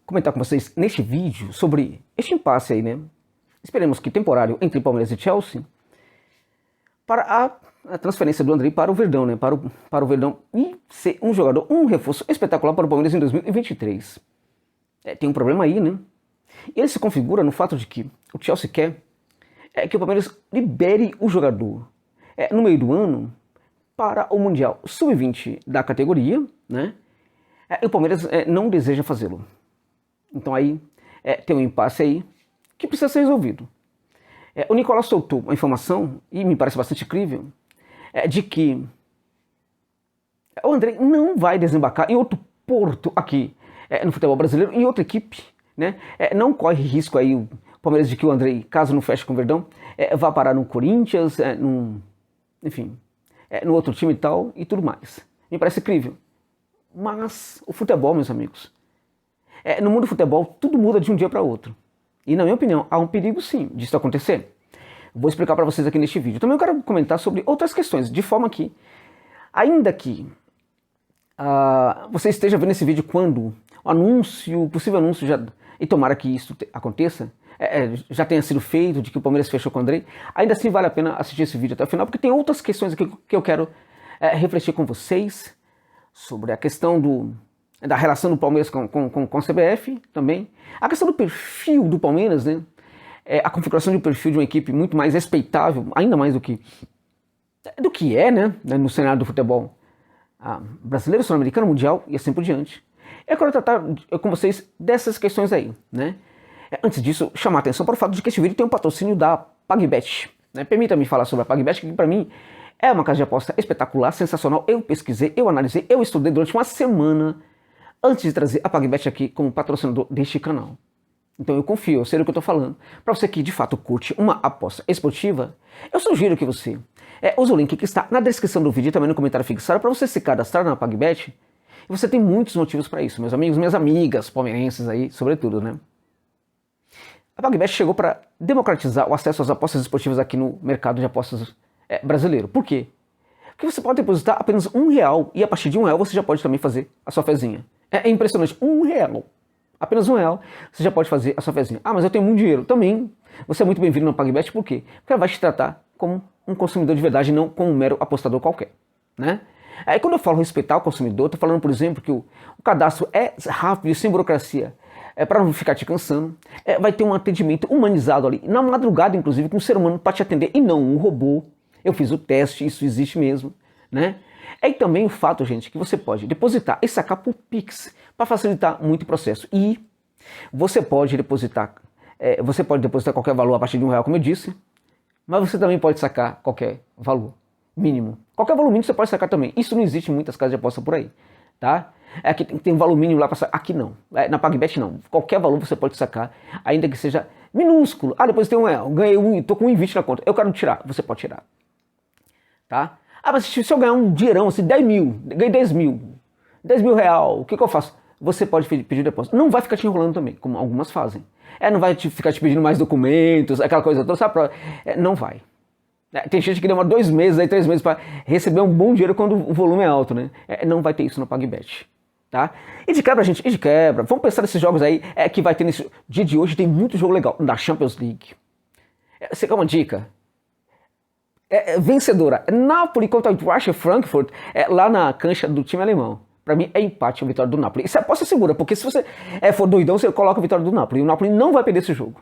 comentar com vocês neste vídeo sobre este impasse aí, né? Esperemos que temporário entre Palmeiras e Chelsea para a transferência do Andrei para o Verdão, né? Para o Verdão e ser um jogador, um reforço espetacular para o Palmeiras em 2023. Tem um problema aí, né? Ele se configura no fato de que o Chelsea quer que o Palmeiras libere o jogador no meio do ano para o Mundial Sub-20 da categoria, né? E o Palmeiras não deseja fazê-lo. Então aí tem um impasse aí que precisa ser resolvido. O Nicolas soltou uma informação, e me parece bastante crível, de que o Andrei não vai desembarcar em outro porto aqui no futebol brasileiro, em outra equipe, né? Não corre risco aí o Palmeiras de que o Andrei, caso não feche com o Verdão, vá parar no Corinthians, enfim, no outro time e tal, e tudo mais. Me parece crível. Mas o futebol, meus amigos, no mundo do futebol, tudo muda de um dia para outro. E na minha opinião, há um perigo sim disso acontecer. Vou explicar para vocês aqui neste vídeo. Também eu quero comentar sobre outras questões, de forma que, ainda que você esteja vendo esse vídeo quando o possível anúncio, e tomara que isso aconteça, já tenha sido feito, de que o Palmeiras fechou com o Andrei, ainda assim vale a pena assistir esse vídeo até o final, porque tem outras questões aqui que eu quero refletir com vocês, sobre a questão da relação do Palmeiras com a CBF também, a questão do perfil do Palmeiras, né? A configuração de um perfil de uma equipe muito mais respeitável, ainda mais do que né, no cenário do futebol brasileiro, sul-americano, mundial e assim por diante. Eu quero tratar com vocês dessas questões aí, né? Antes disso, chamar a atenção para o fato de que este vídeo tem um patrocínio da PagBet, né? Permita-me falar sobre a PagBet, que para mim é uma casa de aposta espetacular, sensacional. Eu pesquisei, eu analisei, eu estudei durante uma semana antes de trazer a PagBet aqui como patrocinador deste canal. Então eu confio, eu sei do que eu estou falando. Para você que de fato curte uma aposta esportiva, eu sugiro que você use o link que está na descrição do vídeo e também no comentário fixado para você se cadastrar na PagBet. E você tem muitos motivos para isso, meus amigos, minhas amigas, palmeirenses aí, sobretudo, né? A PagBet chegou para democratizar o acesso às apostas esportivas aqui no mercado de apostas brasileiro. Por quê? Porque você pode depositar apenas R$1 e a partir de R$1 você já pode também fazer a sua fezinha. É impressionante, R$1. Apenas R$1 você já pode fazer a sua fezinha. Mas eu tenho muito dinheiro. Também, você é muito bem-vindo na PagBet, por quê? Porque ela vai te tratar como um consumidor de verdade, não como um mero apostador qualquer, né? Aí quando eu falo respeitar o consumidor, estou falando, por exemplo, que o cadastro é rápido e sem burocracia, para não ficar te cansando, vai ter um atendimento humanizado ali, na madrugada inclusive, com um ser humano para te atender e não um robô. Eu fiz o teste, isso existe mesmo, né? E também o fato, gente, que você pode depositar e sacar por Pix, para facilitar muito o processo. E você pode depositar qualquer valor a partir de R$1, como eu disse, mas você também pode sacar qualquer valor mínimo. Qualquer valor mínimo você pode sacar também. Isso não existe em muitas casas de aposta por aí, tá? Aqui tem um valor mínimo lá para sacar. Aqui não. Na PagBet não. Qualquer valor você pode sacar, ainda que seja minúsculo. Depois tem R$1, ganhei tô com 1,20 na conta. Eu quero tirar. Você pode tirar. Tá? Mas se eu ganhar um dinheirão, assim, 10 mil, ganhei 10 mil, R$10.000, o que eu faço? Você pode pedir depósito. Não vai ficar te enrolando também, como algumas fazem. Não vai ficar te pedindo mais documentos, aquela coisa toda, sabe? Não vai. Tem gente que demora 2 meses, 3 meses para receber um bom dinheiro quando o volume é alto, né? Não vai ter isso na PagBet, tá? E de quebra, gente, vamos pensar nesses jogos aí que vai ter nesse dia de hoje, tem muito jogo legal, da Champions League. Você quer uma dica? Vencedora, Napoli contra o Eintracht Frankfurt, lá na cancha do time alemão. Para mim é empate a vitória do Napoli. Isso é aposta segura, porque se você for doidão, você coloca a vitória do Napoli. E o Napoli não vai perder esse jogo,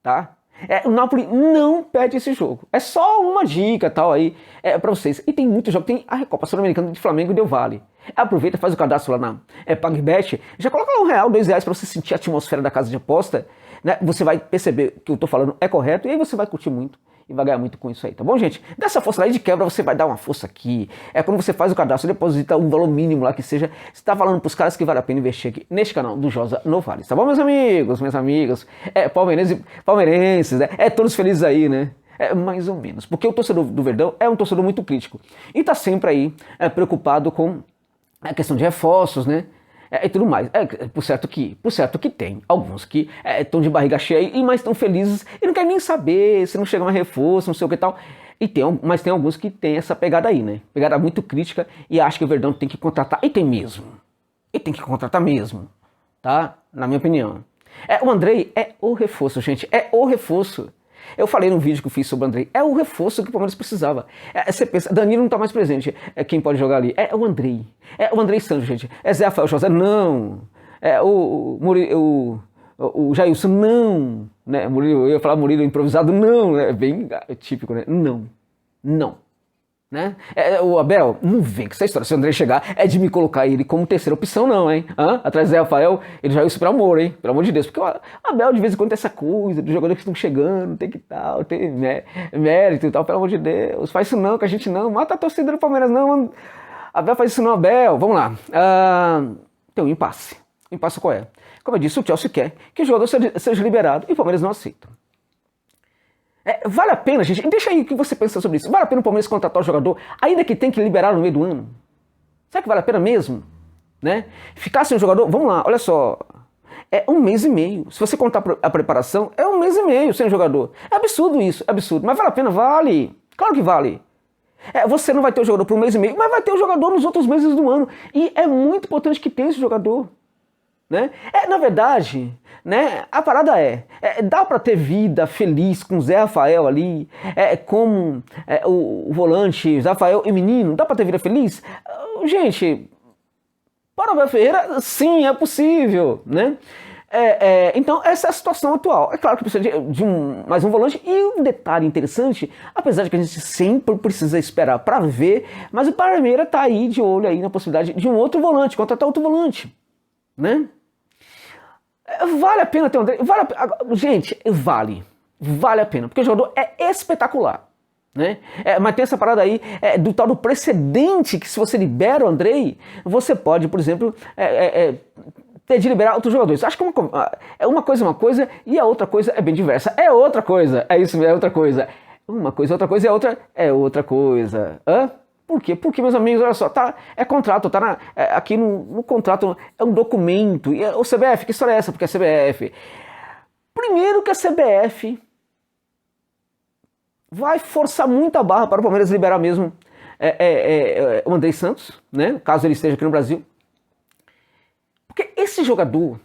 tá? O Napoli não perde esse jogo. É só uma dica tal aí para vocês. E tem muito jogo, tem a Recopa Sul-Americana de Flamengo e Del Valle. Aproveita, faz o cadastro lá na PagBet, já coloca lá R$1, R$2 para você sentir a atmosfera da casa de aposta, né? Você vai perceber que eu tô falando é correto e aí você vai curtir muito e vai ganhar muito com isso aí, tá bom, gente? Dessa força lá de quebra, você vai dar uma força aqui. Quando você faz o cadastro, deposita um valor mínimo lá que seja. Você tá falando pros caras que vale a pena investir aqui neste canal do Josa Novales, tá bom, meus amigos, minhas amigas? Palmeirenses, né? Todos felizes aí, né? Mais ou menos. Porque o torcedor do Verdão é um torcedor muito crítico. E tá sempre aí preocupado com a questão de reforços, né? E tudo mais. Por certo que tem alguns que estão de barriga cheia, mas estão felizes e não querem nem saber se não chega mais reforço, não sei o que tal. Mas tem alguns que tem essa pegada aí, né? Pegada muito crítica e acham que o Verdão tem que contratar. E tem mesmo. E tem que contratar mesmo, tá? na minha opinião. O Andrei é o reforço, gente, é o reforço. Eu falei no vídeo que eu fiz sobre o Andrei, é o reforço que o Palmeiras precisava. Você pensa, Danilo não tá mais presente, quem pode jogar ali? É o Andrei Santos, gente. É Zé Rafael José, não. O Jailson, não. Né? Eu ia falar Murilo improvisado, não. É bem típico, né? Não. Né? O Abel, não vem com essa história. Se o Andrei chegar, é de me colocar ele como terceira opção, não, hein? Atrás do Zé Rafael, ele já isso por amor, hein? Pelo amor de Deus. Porque o Abel, de vez em quando, tem essa coisa dos jogadores que estão chegando, tem que tal, tem mérito e tal, pelo amor de Deus. Faz isso não, que a gente não. Mata a torcida do Palmeiras, não, mano. Abel faz isso não, Abel. Vamos lá. Tem um impasse. O impasse qual é? Como eu disse, o Chelsea quer que o jogador seja liberado e o Palmeiras não aceita. Vale a pena, gente, deixa aí o que você pensa sobre isso. Vale a pena o Palmeiras contratar o jogador, ainda que tem que liberar no meio do ano? Será que vale a pena mesmo? Né? Ficar sem o jogador, vamos lá, olha só. É 1 mês e meio. Se você contar a preparação, é 1 mês e meio sem o jogador. É absurdo isso, é absurdo. Mas vale a pena? Vale. Claro que vale. Você não vai ter o jogador por 1 mês e meio, mas vai ter o jogador nos outros meses do ano. E é muito importante que tenha esse jogador. Né? Na verdade, né, a parada dá para ter vida feliz com o Zé Rafael ali, como o volante, Zé Rafael e Menino, dá para ter vida feliz? Gente, para o Abel Ferreira, sim, é possível, né? Então, essa é a situação atual. É claro que precisa de mais um volante. E um detalhe interessante, apesar de que a gente sempre precisa esperar para ver, mas o Palmeiras está aí de olho aí na possibilidade de um outro volante, contratar outro volante, né? Vale a pena ter um Andrei? Gente, vale a pena, porque o jogador é espetacular, né? Mas tem essa parada aí do tal do precedente, que se você libera o Andrei, você pode, por exemplo, ter de liberar outros jogadores. Acho que uma coisa e a outra coisa é bem diversa. É outra coisa, é isso mesmo, é outra coisa. Uma coisa, outra coisa é outra coisa. Por quê? Porque, meus amigos, olha só, é contrato, aqui no contrato, é um documento. E o CBF, que história é essa? Porque a CBF... Primeiro que a CBF vai forçar muita barra para o Palmeiras liberar mesmo o Andrei Santos, né? Caso ele esteja aqui no Brasil. Porque esse jogador,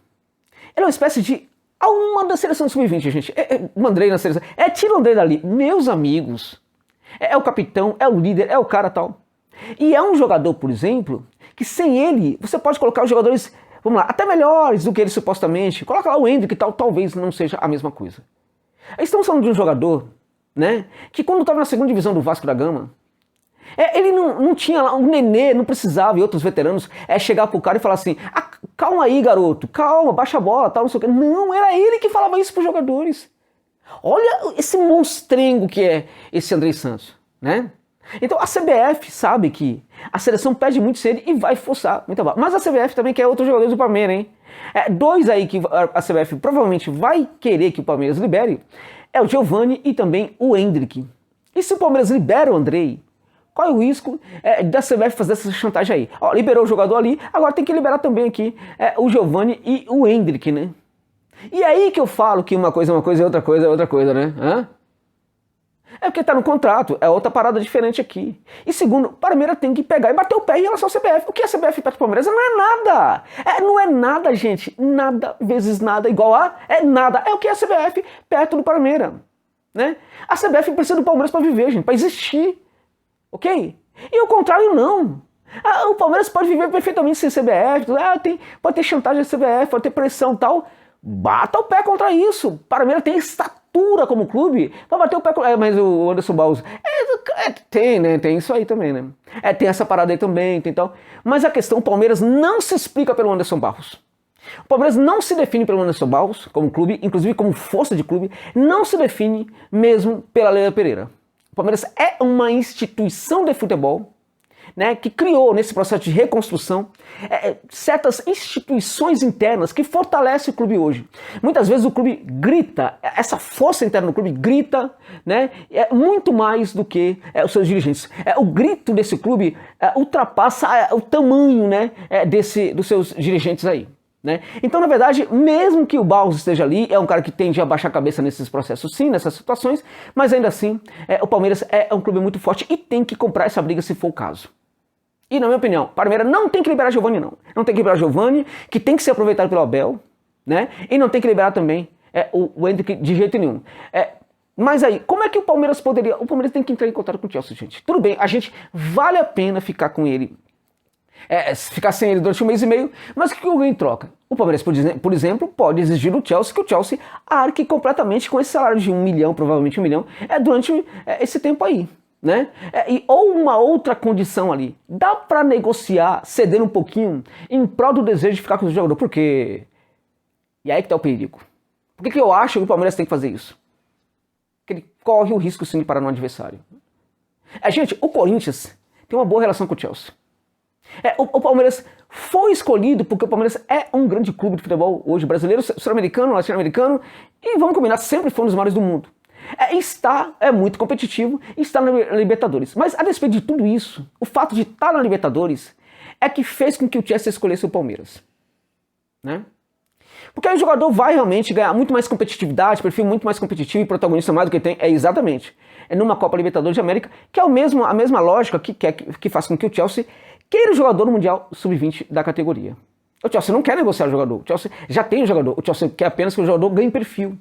ele é uma espécie de alma da seleção sub-20, gente. O Andrei na seleção. Tira o Andrei dali. Meus amigos... É o capitão, é o líder, é o cara tal. E é um jogador, por exemplo, que sem ele, você pode colocar os jogadores, vamos lá, até melhores do que ele supostamente. Coloca lá o Hendrick e tal, talvez não seja a mesma coisa. Estamos falando de um jogador, né, que quando estava na segunda divisão do Vasco da Gama, ele não tinha lá, um Nenê, não precisava, e outros veteranos, chegar pro cara e falar assim, calma aí, garoto, calma, baixa a bola, tal, não sei o quê. Não, era ele que falava isso pros jogadores. Olha esse monstrengo que é esse Andrei Santos, né? Então a CBF sabe que a seleção pede muito cedo e vai forçar muita barra. Mas a CBF também quer outros jogadores do Palmeiras, hein? Dois aí que a CBF provavelmente vai querer que o Palmeiras libere é o Giovani e também o Hendrick. E se o Palmeiras libera o Andrei, qual é o risco da CBF fazer essa chantagem aí? Liberou o jogador ali, agora tem que liberar também aqui o Giovani e o Hendrick, né? E aí que eu falo que uma coisa é uma coisa e outra coisa é outra coisa, né? É porque tá no contrato, é outra parada diferente aqui. E segundo, o Palmeiras tem que pegar e bater o pé em relação ao CBF. O que a CBF pede pro Palmeiras não é nada. Não é nada, gente. Nada vezes nada igual a nada. É o que a CBF perto do Palmeiras, né? A CBF precisa do Palmeiras para viver, gente, para existir. Ok? E o contrário não. O Palmeiras pode viver perfeitamente sem CBF. Pode ter chantagem da CBF, pode ter pressão e tal. Bata o pé contra isso. O Palmeiras tem estatura como clube pra bater o pé contra... Mas o Anderson Barros... tem, né? Tem isso aí também, né? Tem essa parada aí também, tem tal. Mas a questão, o Palmeiras não se explica pelo Anderson Barros. O Palmeiras não se define pelo Anderson Barros como clube, inclusive como força de clube, não se define mesmo pela Leila Pereira. O Palmeiras é uma instituição de futebol, né, que criou nesse processo de reconstrução certas instituições internas que fortalecem o clube hoje. Muitas vezes o clube grita, essa força interna do clube grita, né, muito mais do que os seus dirigentes. O grito desse clube ultrapassa o tamanho, né, dos seus dirigentes aí. Né? Então, na verdade, mesmo que o Barros esteja ali, é um cara que tende a baixar a cabeça nesses processos, sim, nessas situações, mas ainda assim, o Palmeiras é um clube muito forte e tem que comprar essa briga se for o caso. E, na minha opinião, o Palmeiras não tem que liberar Giovani, não. Não tem que liberar Giovani, que tem que ser aproveitado pelo Abel, né? E não tem que liberar também o Endrick de jeito nenhum. Mas aí, como é que o Palmeiras poderia... O Palmeiras tem que entrar em contato com o Chelsea, gente. Tudo bem, a gente vale a pena ficar com ele, ficar sem ele durante um mês e meio, mas o que alguém troca? O Palmeiras, por exemplo, pode exigir do Chelsea que o Chelsea arque completamente com esse salário de 1 milhão, provavelmente 1 milhão, durante esse tempo aí, né? Ou uma outra condição ali. Dá pra negociar, ceder um pouquinho, em prol do desejo de ficar com o jogador, porque... E aí que tá o perigo. Por que eu acho que o Palmeiras tem que fazer isso? Que ele corre o risco sim de parar no adversário. Gente, o Corinthians tem uma boa relação com o Chelsea. O Palmeiras foi escolhido porque o Palmeiras é um grande clube de futebol hoje, brasileiro, sul-americano, latino-americano, e vamos combinar, sempre foi um dos maiores do mundo. É muito competitivo e está na Libertadores. Mas a despeito de tudo isso, o fato de estar na Libertadores é que fez com que o Chelsea escolhesse o Palmeiras, né? Porque aí o jogador vai realmente ganhar muito mais competitividade, perfil muito mais competitivo e protagonista mais do que tem, exatamente. Numa Copa Libertadores de América, que é a mesma lógica que faz com que o Chelsea queira o jogador no Mundial Sub-20 da categoria. O Chelsea não quer negociar o jogador, o Chelsea já tem o jogador, o Chelsea quer apenas que o jogador ganhe perfil.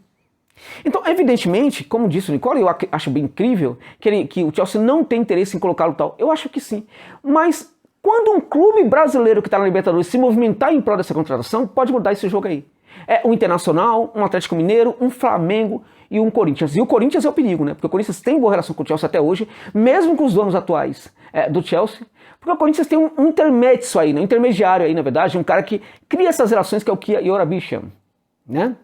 Então, evidentemente, como disse o Nicole, eu acho bem incrível que o Chelsea não tem interesse em colocá-lo tal. Eu acho que sim. Mas quando um clube brasileiro que está na Libertadores se movimentar em prol dessa contratação, pode mudar esse jogo aí. Um Internacional, um Atlético Mineiro, um Flamengo e um Corinthians. E o Corinthians é o perigo, né? Porque o Corinthians tem boa relação com o Chelsea até hoje, mesmo com os donos atuais do Chelsea. Porque o Corinthians tem um intermédio aí, né? Um intermediário aí, na verdade, um cara que cria essas relações, que é o Kia Iorabisha, né?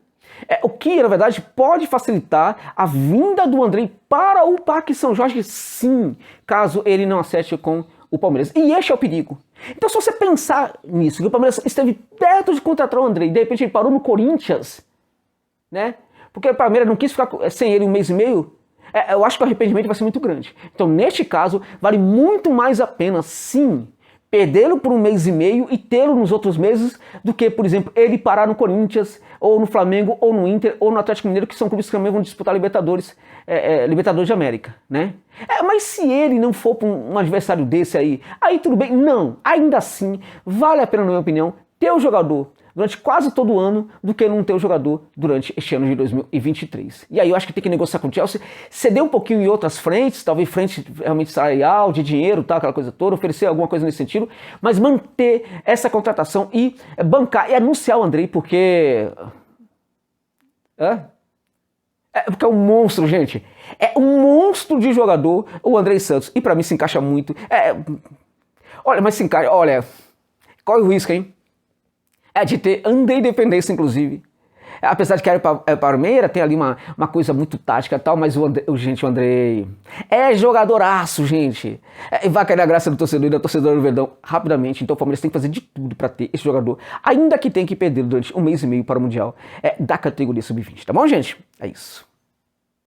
O Kia, na verdade, pode facilitar a vinda do Andrei para o Parque São Jorge, sim, caso ele não acerte com o Palmeiras. E este é o perigo. Então, se você pensar nisso, que o Palmeiras esteve perto de contratar o Andrei, e de repente ele parou no Corinthians, né? Porque o Palmeiras não quis ficar sem ele um mês e meio, eu acho que o arrependimento vai ser muito grande. Então, neste caso, vale muito mais a pena, sim, perdê-lo por um mês e meio e tê-lo nos outros meses do que, por exemplo, ele parar no Corinthians, ou no Flamengo, ou no Inter, ou no Atlético Mineiro, que são clubes que também vão disputar Libertadores, Libertadores de América, né? Mas se ele não for para um adversário desse aí tudo bem. Não, ainda assim, vale a pena, na minha opinião, ter o jogador durante quase todo o ano do que não ter o jogador durante este ano de 2023. E aí eu acho que tem que negociar com o Chelsea, ceder um pouquinho em outras frentes, talvez frente realmente salarial, de dinheiro, tal, aquela coisa toda, oferecer alguma coisa nesse sentido, mas manter essa contratação e bancar e anunciar o Andrei, porque... Porque é um monstro, gente. É um monstro de jogador, o Andrei Santos. E pra mim se encaixa muito. Olha, mas se encaixa... Olha, corre o risco, hein? De ter Andrei dependência, inclusive. Apesar de que a Palmeiras tem ali uma coisa muito tática e tal, mas o Andrei é jogadoraço, gente. Vai cair na graça do torcedor e da torcedora do Verdão rapidamente. Então o Palmeiras tem que fazer de tudo para ter esse jogador, ainda que tenha que perder durante um mês e meio para o Mundial da categoria Sub-20. Tá bom, gente? É isso.